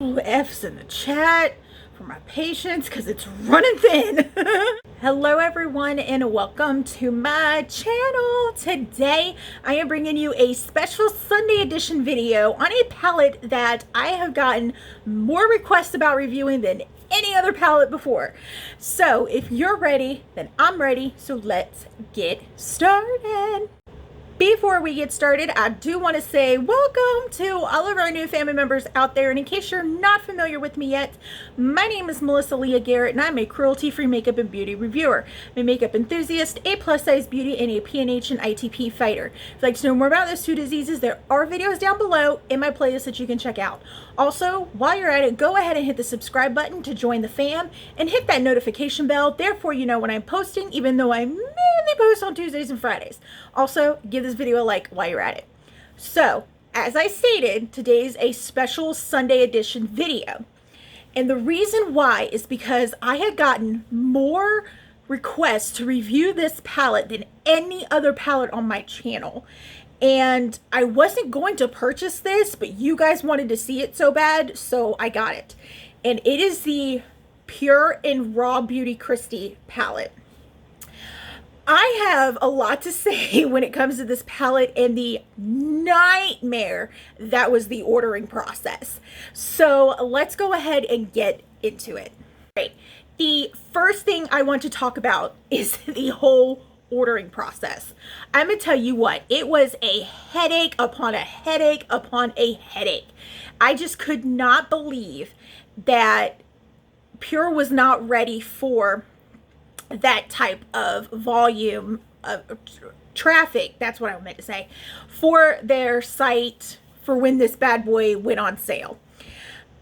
F's in the chat for my patience because it's running thin. Hello everyone and welcome to my channel. Today I am bringing you a special Sunday edition video on a palette that I have gotten more requests about reviewing than any other palette before. So if you're ready, then I'm ready. So let's get started. Before we get started, I do want to say welcome to all of our new family members out there. And in case you're not familiar with me yet, my name is Melissa Leah Garrett and I'm a cruelty-free makeup and beauty reviewer. I'm a makeup enthusiast, a plus-size beauty, and a PNH and ITP fighter. If you'd like to know more about those two diseases, there are videos down below in my playlist that you can check out. Also, while you're at it, go ahead and hit the subscribe button to join the fam and hit that notification bell. Therefore, you know when I'm posting, even though I mainly post on Tuesdays and Fridays. Also, give this video a like while you're at it. So, as I stated, today's a special Sunday edition video. And the reason why is because I had gotten more requests to review this palette than any other palette on my channel. And I wasn't going to purchase this, but you guys wanted to see it so bad, so I got it. And it is the Pure and RawBeautyKristi Palette. I have a lot to say when it comes to this palette and the nightmare that was the ordering process. So let's go ahead and get into it. Right. The first thing I want to talk about is the whole ordering process. I'm gonna tell you what, it was a headache upon a headache upon a headache. I just could not believe that Pure was not ready for that type of line of traffic, that's what I meant to say, for their site for when this bad boy went on sale.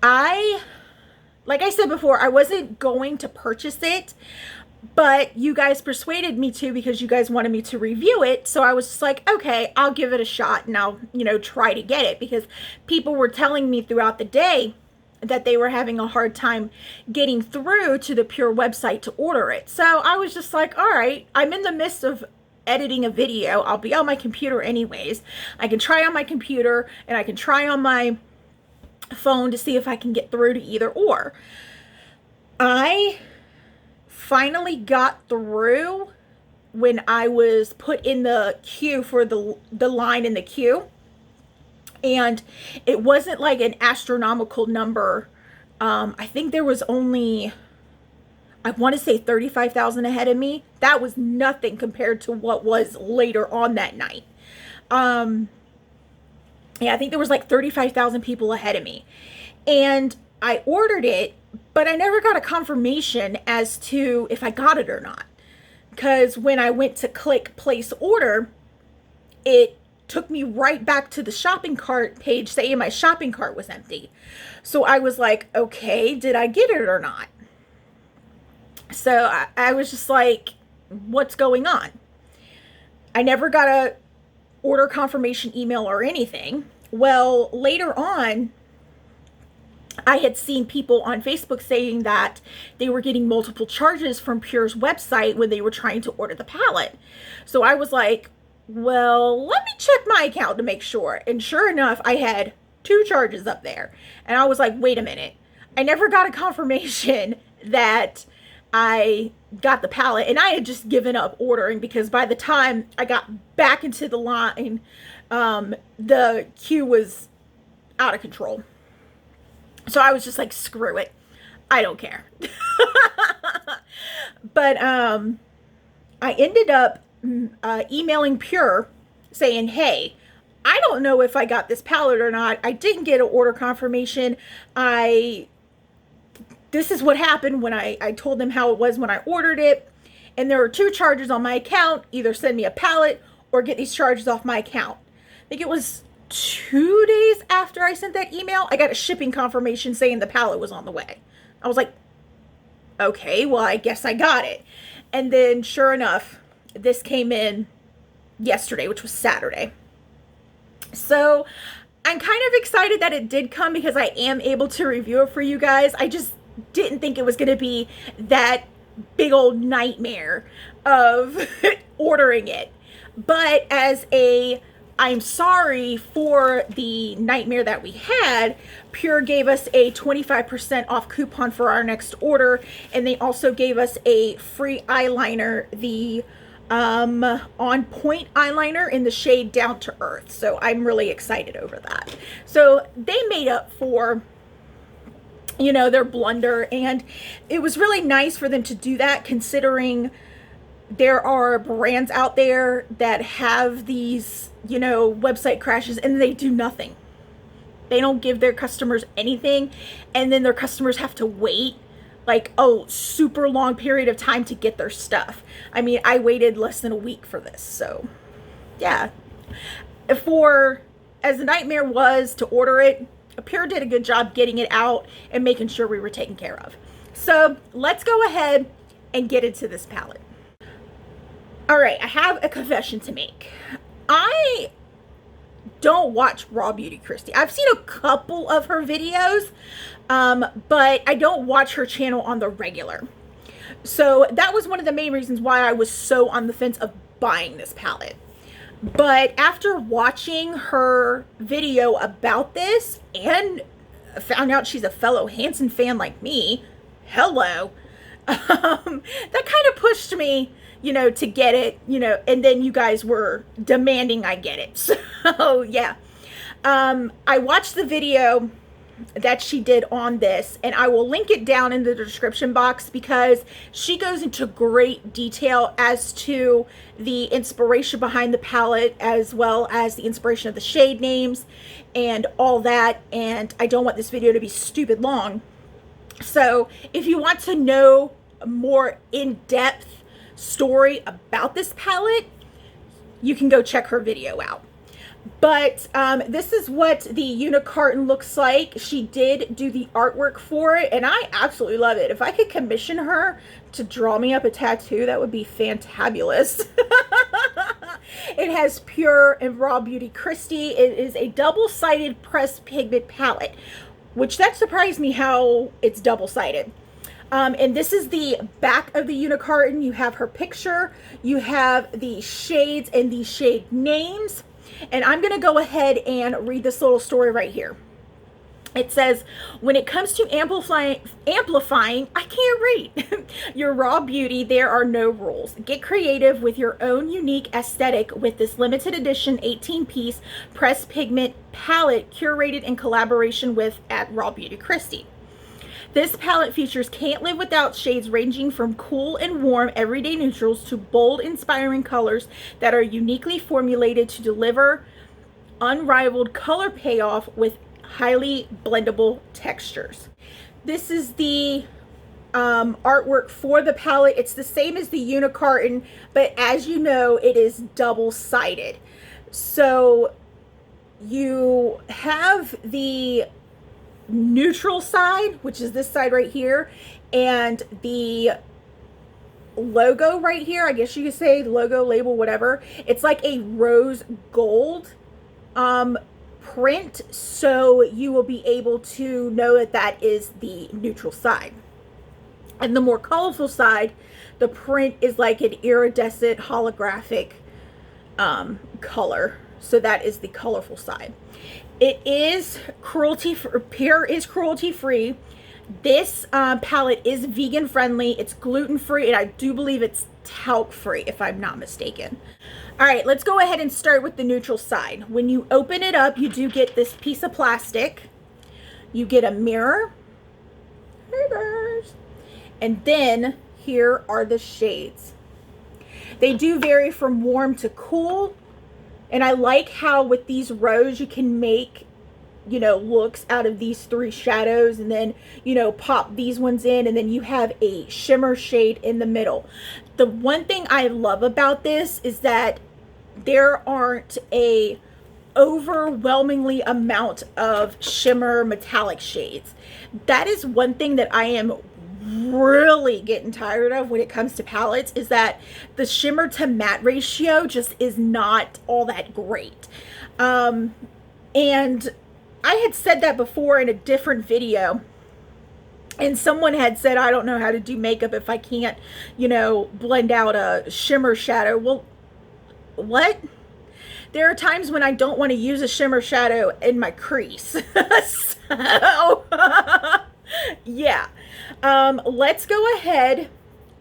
Like I said before, I wasn't going to purchase it, but you guys persuaded me to because you guys wanted me to review it. So I was just like, okay, I'll give it a shot and I'll, try to get it, because people were telling me throughout the day that they were having a hard time getting through to the Pure website to order it. So I was just like, all right, I'm in the midst of editing a video. I'll be on my computer anyways. I can try on my computer and I can try on my phone to see if I can get through to either or. I finally got through when I was put in the queue for the line in the queue. And it wasn't like an astronomical number. I think there was only, I want to say 35,000 ahead of me. That was nothing compared to what was later on that night. Yeah, I think there was like 35,000 people ahead of me. And I ordered it, but I never got a confirmation as to if I got it or not. Because when I went to click place order, it took me right back to the shopping cart page saying my shopping cart was empty. So I was like, okay, did I get it or not? So I was just like, what's going on? I never got a order confirmation email or anything. Well, later on, I had seen people on Facebook saying that they were getting multiple charges from Pure's website when they were trying to order the palette. So I was like, well, let me check my account to make sure. And sure enough, I had 2 charges up there. And I was like, wait a minute. I never got a confirmation that I got the palette. And I had just given up ordering because by the time I got back into the line, the queue was out of control. So I was just like, screw it. I don't care. But I ended up emailing Pure saying, hey, I don't know if I got this palette or not. I didn't get an order confirmation. This is what happened when I told them how it was when I ordered it. And there were 2 charges on my account. Either send me a palette or get these charges off my account. I think it was 2 days after I sent that email, I got a shipping confirmation saying the palette was on the way. I was like, okay, well, I guess I got it. And then sure enough, this came in yesterday, which was Saturday. So I'm kind of excited that it did come because I am able to review it for you guys. I just didn't think it was going to be that big old nightmare of ordering it. But as a I'm sorry for the nightmare that we had. Pure gave us a 25% off coupon for our next order, and they also gave us a free eyeliner, the On Point eyeliner in the shade Down to Earth. So I'm really excited over that. So they made up for, you know, their blunder, and it was really nice for them to do that, considering there are brands out there that have these, you know, website crashes and they do nothing. They don't give their customers anything, and then their customers have to wait like a super long period of time to get their stuff. I mean, I waited less than a week for this. So yeah, for as the nightmare was to order it, Pure did a good job getting it out and making sure we were taken care of. So let's go ahead and get into this palette. All right, I have a confession to make. I don't watch RawBeautyKristi. I've seen a couple of her videos, but I don't watch her channel on the regular. So that was one of the main reasons why I was so on the fence of buying this palette. But after watching her video about this and found out she's a fellow Hanson fan like me, hello, that kind of pushed me, you know, to get it, you know, and then you guys were demanding I get it. So yeah, I watched the video that she did on this, and I will link it down in the description box because she goes into great detail as to the inspiration behind the palette, as well as the inspiration of the shade names and all that. And I don't want this video to be stupid long. So if you want to know a more in-depth story about this palette, you can go check her video out. But this is what the unicarton looks like. She did do the artwork for it, and I absolutely love it. If I could commission her to draw me up a tattoo, that would be fantabulous. It has Pure and RawBeautyKristi. It is a double-sided pressed pigment palette, which that surprised me how it's double-sided. And this is the back of the unicarton. You have her picture, you have the shades and the shade names. And I'm going to go ahead and read this little story right here. It says, when it comes to amplifying, I can't read, your raw beauty, there are no rules. Get creative with your own unique aesthetic with this limited edition 18-piece pressed pigment palette curated in collaboration with at RawBeautyKristi. This palette features can't live without shades ranging from cool and warm everyday neutrals to bold, inspiring colors that are uniquely formulated to deliver unrivaled color payoff with highly blendable textures. This is the artwork for the palette. It's the same as the unicarton, but as you know, it is double-sided. So you have the neutral side, which is this side right here, and the logo right here, I guess you could say logo, label, whatever. It's like a rose gold print, so you will be able to know that that is the neutral side. And the more colorful side, the print is like an iridescent holographic color, so that is the colorful side. It is Pure is cruelty free. This palette is vegan friendly. It's gluten free, and I do believe it's talc free, if I'm not mistaken. All right, let's go ahead and start with the neutral side. When you open it up, you do get this piece of plastic. You get a mirror. And then here are the shades. They do vary from warm to cool. And I like how with these rows you can make, you know, looks out of these three shadows, and then, you know, pop these ones in, and then you have a shimmer shade in the middle. The one thing I love about this is that there aren't a overwhelmingly amount of shimmer metallic shades. That is one thing that I am really getting tired of when it comes to palettes, is that the shimmer to matte ratio just is not all that great. And I had said that before in a different video, and someone had said, I don't know how to do makeup if I can't, you know, blend out a shimmer shadow. Well, what? there are times when I don't want to use a shimmer shadow in my crease. So, yeah. Let's go ahead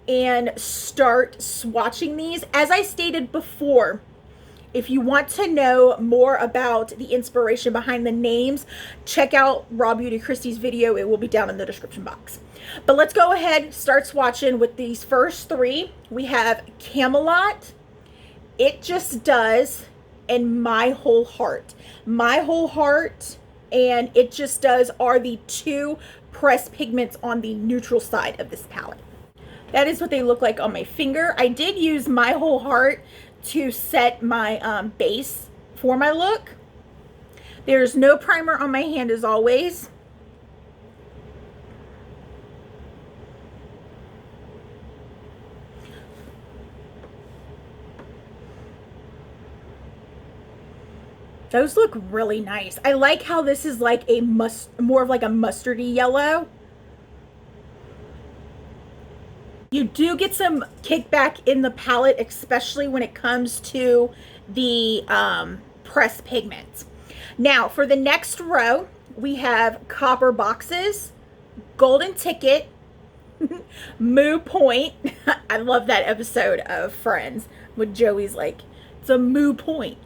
and start swatching these. As I stated before, if you want to know more about the inspiration behind the names, check out RawBeautyKristi's video. It will be down in the description box. But let's go ahead, start swatching with these first three. We have Camelot, It Just Does, and My Whole Heart. My Whole Heart and It Just Does are the two pressed pigments on the neutral side of this palette. That is what they look like on my finger. I did use My Whole Heart to set my base for my look. There's no primer on my hand as always. Those look really nice. I like how this is like a more of like a mustardy yellow. You do get some kickback in the palette, especially when it comes to the pressed pigments. Now, for the next row, we have Copper Boxes, Golden Ticket, Moo Point. I love that episode of Friends when Joey's like, it's a moo point.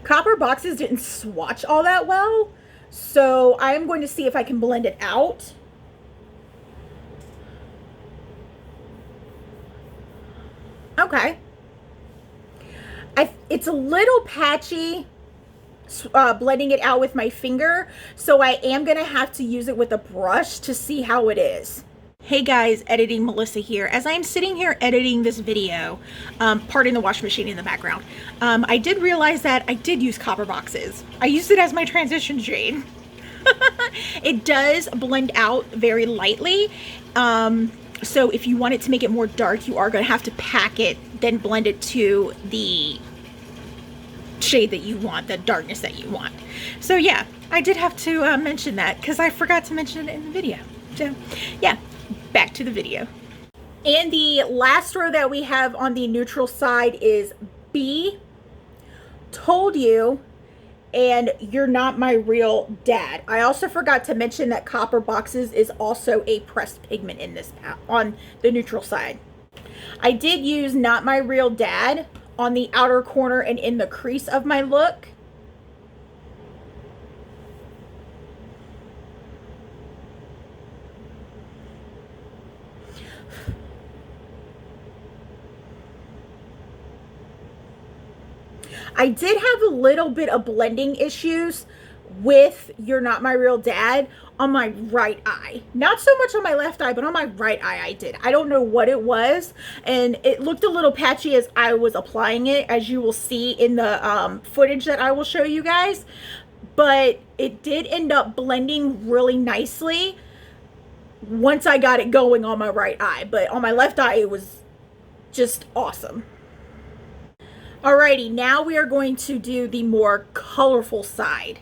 Copper Boxes didn't swatch all that well, so I'm going to see if I can blend it out. Okay. It's a little patchy blending it out with my finger, so I am going to have to use it with a brush to see how it is. Hey guys, Editing Melissa here. As I'm sitting here editing this video, pardon the washing machine in the background, I did realize that I did use Copper Boxes. I used it as my transition shade. It does blend out very lightly. So if you want it to make it more dark, you are going to have to pack it, then blend it to the shade that you want, the darkness that you want. So yeah, I did have to mention that because I forgot to mention it in the video. So yeah. Back to the video. And the last row that we have on the neutral side is B, Told You, and You're Not My Real Dad. I also forgot to mention that Copper Boxes is also a pressed pigment in this on the neutral side. I did use Not My Real Dad on the outer corner and in the crease of my look. I did have a little bit of blending issues with You're Not My Real Dad on my right eye. Not so much on my left eye, but on my right eye I did. I don't know what it was, and it looked a little patchy as I was applying it, as you will see in the footage that I will show you guys. But it did end up blending really nicely once I got it going on my right eye. But on my left eye, it was just awesome. Alrighty, now we are going to do the more colorful side.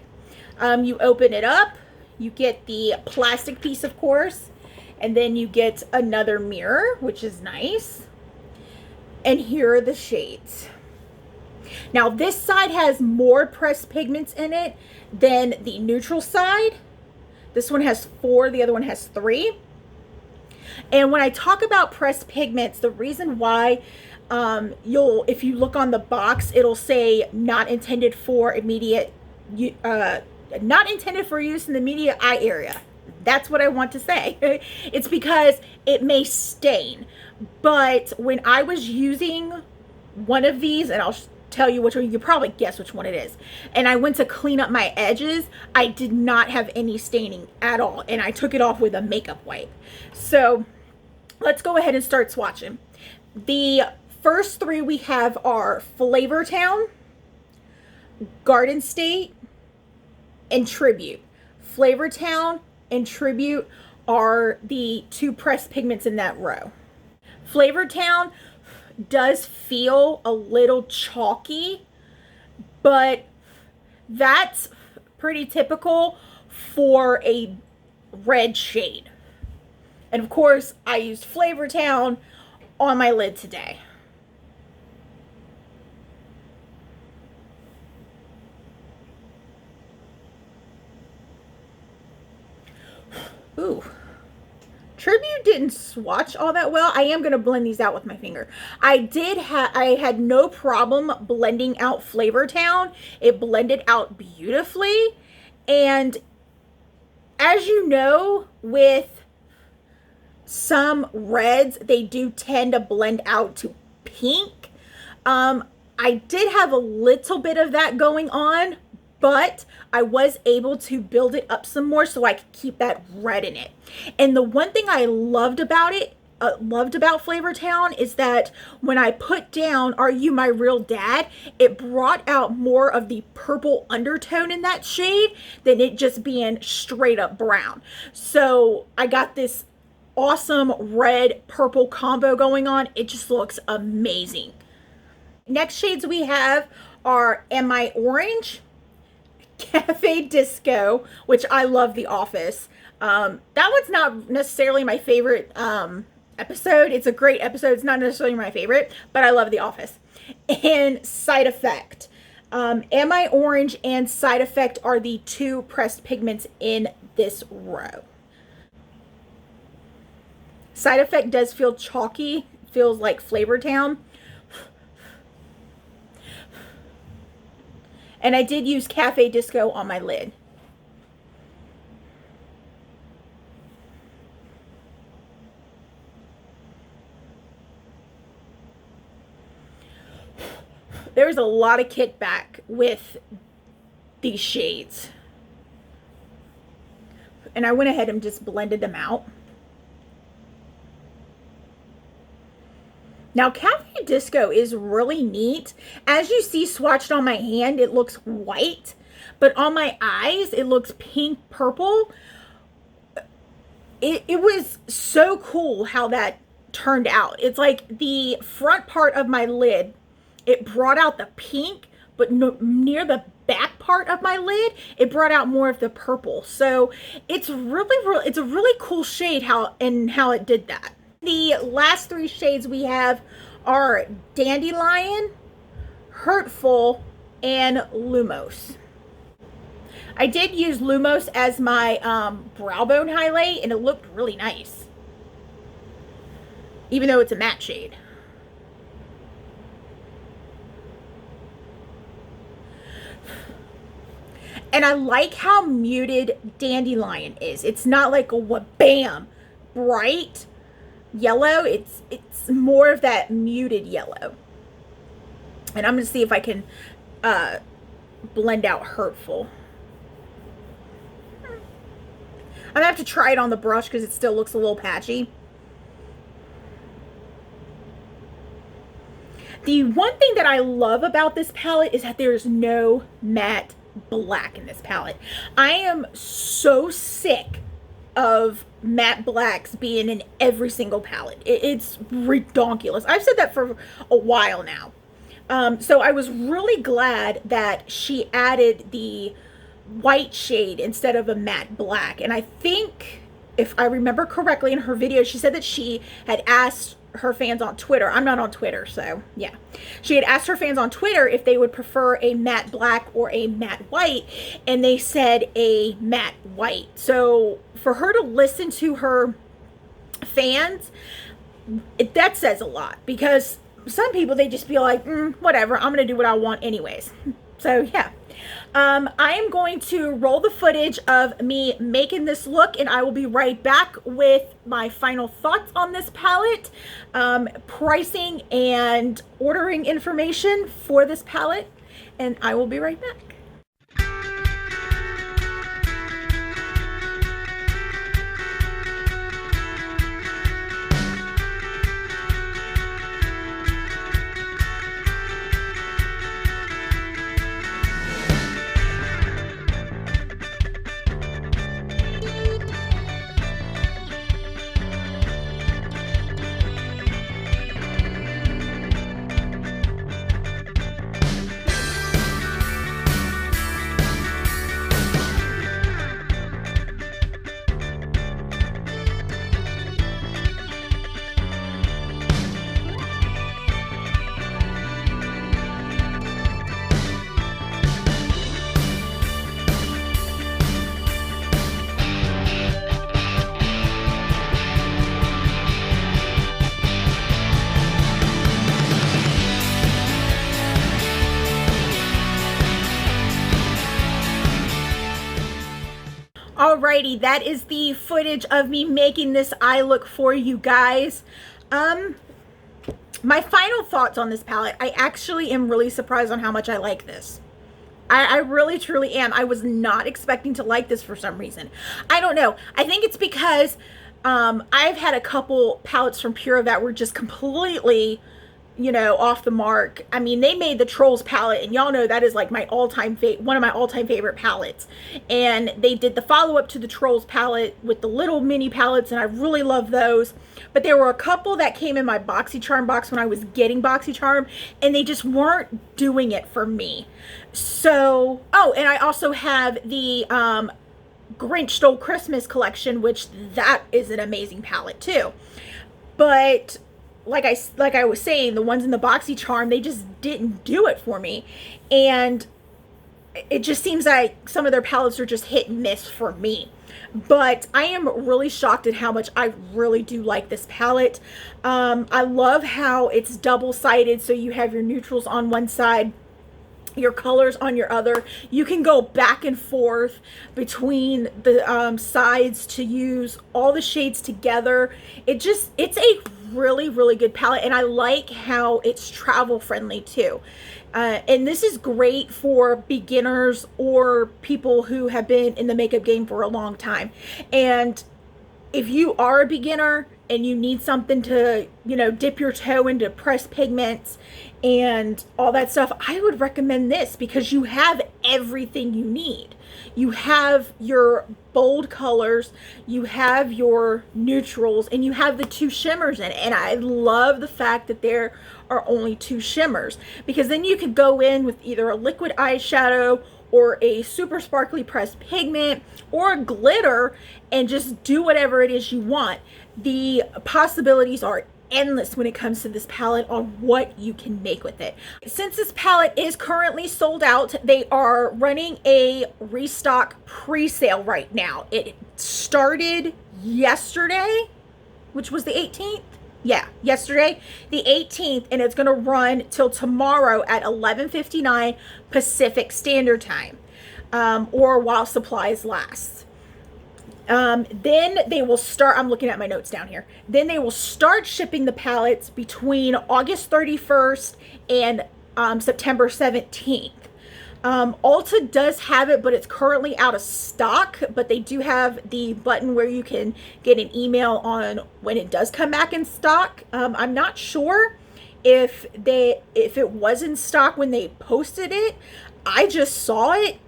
You open it up, you get the plastic piece, of course, and then you get another mirror, which is nice. And here are the shades. Now, this side has more pressed pigments in it than the neutral side. This one has 4, the other one has 3. And when I talk about pressed pigments, the reason why if you look on the box, it'll say not intended for immediate, not intended for use in the immediate eye area. That's what I want to say. It's because it may stain. But when I was using one of these, and I'll tell you which one, you can probably guess which one it is, and I went to clean up my edges, I did not have any staining at all, and I took it off with a makeup wipe. So let's go ahead and start swatching. The first 3 we have are Flavor Town, Garden State, and Tribute. Flavor Town and Tribute are the 2 pressed pigments in that row. Flavor Town does feel a little chalky, but that's pretty typical for a red shade. And of course, I used Flavor Town on my lid today. Ooh. Tribute didn't swatch all that well. I am going to blend these out with my finger. I had no problem blending out Flavor Town. It blended out beautifully. And as you know, with some reds, they do tend to blend out to pink. I did have a little bit of that going on, but I was able to build it up some more so I could keep that red in it. And the one thing I loved about it, Flavor Town, is that when I put down Are You My Real Dad, it brought out more of the purple undertone in that shade than it just being straight up brown. So I got this awesome red purple combo going on. It just looks amazing. Next shades we have are Am I Orange, Cafe Disco, which I love The Office. That one's not necessarily my favorite episode. It's a great episode. It's not necessarily my favorite, but I love The Office. And Side Effect. Am I Orange and Side Effect are the two pressed pigments in this row. Side Effect does feel chalky. Feels like Flavor Town. And I did use Cafe Disco on my lid. There's a lot of kickback with these shades. And I went ahead and just blended them out. Now, Cafe Disco is really neat. As you see swatched on my hand, it looks white, but on my eyes, it looks pink purple. It was so cool how that turned out. It's like the front part of my lid, it brought out the pink, but near the back part of my lid, it brought out more of the purple. So it's a really cool shade how it did that. The last three shades we have are Dandelion, Hurtful, and Lumos. I did use Lumos as my brow bone highlight, and it looked really nice, even though it's a matte shade. And I like how muted Dandelion is. It's not like a wha-bam bright yellow. It's more of that muted yellow. And I'm going to see if I can blend out Hurtful. I'm going to have to try it on the brush because it still looks a little patchy. The one thing that I love about this palette is that there's no matte black in this palette. I am so sick of matte blacks being in every single palette. It's redonkulous. I've said that for a while now. So I was really glad that she added the white shade instead of a matte black. And I think, if I remember correctly in her video, she said that she had asked her fans on Twitter. I'm not on Twitter, so yeah. She had asked her fans on Twitter if they would prefer a matte black or a matte white, and they said a matte white. So for her to listen to her fans, that says a lot, because some people, they just feel like, whatever, I'm gonna do what I want anyways. So yeah. I am going to roll the footage of me making this look, and I will be right back with my final thoughts on this palette, pricing and ordering information for this palette, and I will be right back. Alrighty, that is the footage of me making this eye look for you guys. My final thoughts on this palette, I actually am really surprised on how much I like this. I really truly am. I was not expecting to like this for some reason. I don't know. I think it's because I've had a couple palettes from Pure that were just completely, you know, off the mark. I mean, they made the Trolls palette, and y'all know that is like my all-time one of my all-time favorite palettes. And they did the follow-up to the Trolls palette with the little mini palettes, and I really love those. But there were a couple that came in my BoxyCharm box when I was getting BoxyCharm, and they just weren't doing it for me. So, oh, and I also have the Grinch Stole Christmas collection, which that is an amazing palette too. But like I was saying, the ones in the BoxyCharm, they just didn't do it for me. And it just seems like some of their palettes are just hit and miss for me. But I am really shocked at how much I really do like this palette. I love how it's double-sided, so you have your neutrals on one side, your colors on your other. You can go back and forth between the sides to use all the shades together. It's a really, really good palette, and I like how it's travel friendly too. And this is great for beginners or people who have been in the makeup game for a long time. And if you are a beginner and you need something to, you know, dip your toe into pressed pigments and all that stuff, I would recommend this because you have everything you need. You have your bold colors, you have your neutrals, and you have the two shimmers in it. And I love the fact that there are only two shimmers, because then you could go in with either a liquid eyeshadow or a super sparkly pressed pigment or a glitter and just do whatever it is you want. The possibilities are endless when it comes to this palette on what you can make with it. Since this palette is currently sold out, they are running a restock pre-sale right now. It started yesterday, which was the 18th. Yeah, yesterday, the 18th, and it's going to run till tomorrow at 11:59 Pacific Standard Time, or while supplies last. Then they will start, I'm looking at my notes down here, then they will start shipping the palettes between August 31st and September 17th. Ulta does have it, but it's currently out of stock, but they do have the button where you can get an email on when it does come back in stock. I'm not sure if it was in stock when they posted it. I just saw it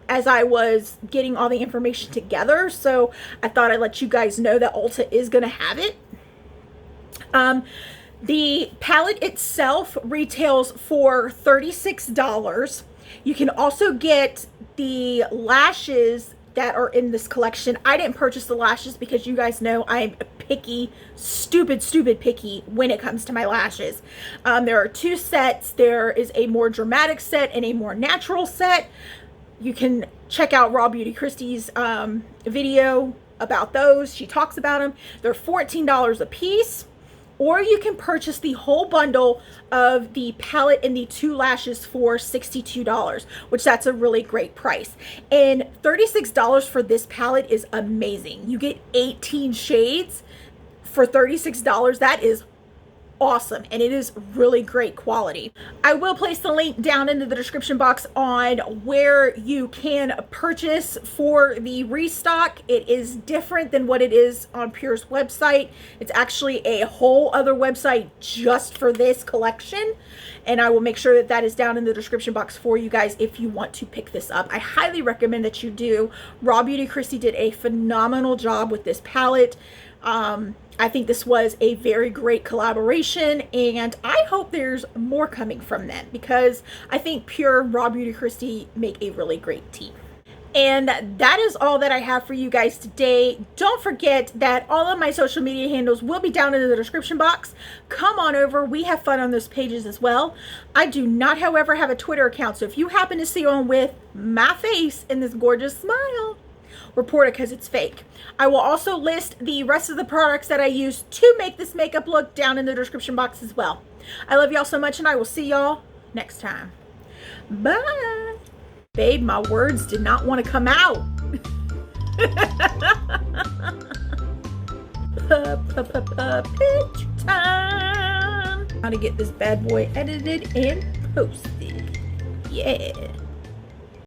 as I was getting all the information together, so I thought I'd let you guys know that Ulta is going to have it. The palette itself retails for $36. You can also get the lashes that are in this collection. I didn't purchase the lashes because you guys know I'm picky, stupid picky when it comes to my lashes. There are two sets. There is a more dramatic set and a more natural set. You can check out RawBeautyKristi's video about those. She talks about them. They're $14 a piece. Or you can purchase the whole bundle of the palette and the two lashes for $62, which that's a really great price. And $36 for this palette is amazing. You get 18 shades for $36. That is awesome, and it is really great quality. I will place the link down into the description box on where you can purchase for the restock. It is different than what it is on Pure's website. It's actually a whole other website just for this collection, and I will make sure that that is down in the description box for you guys if you want to pick this up. I highly recommend that you do. RawBeautyKristi did a phenomenal job with this palette. I think this was a very great collaboration, and I hope there's more coming from them because I think Pure and RawBeautyKristi make a really great team. And that is all that I have for you guys today. Don't forget that all of my social media handles will be down in the description box. Come on over. We have fun on those pages as well. I do not, however, have a Twitter account, so if you happen to see one with my face and this gorgeous smile, report it because it's fake. I will also list the rest of the products that I use to make this makeup look down in the description box as well. I love y'all so much, and I will see y'all next time. Bye. Babe, my words did not want to come out. Picture time. How to get this bad boy edited and posted. Yeah.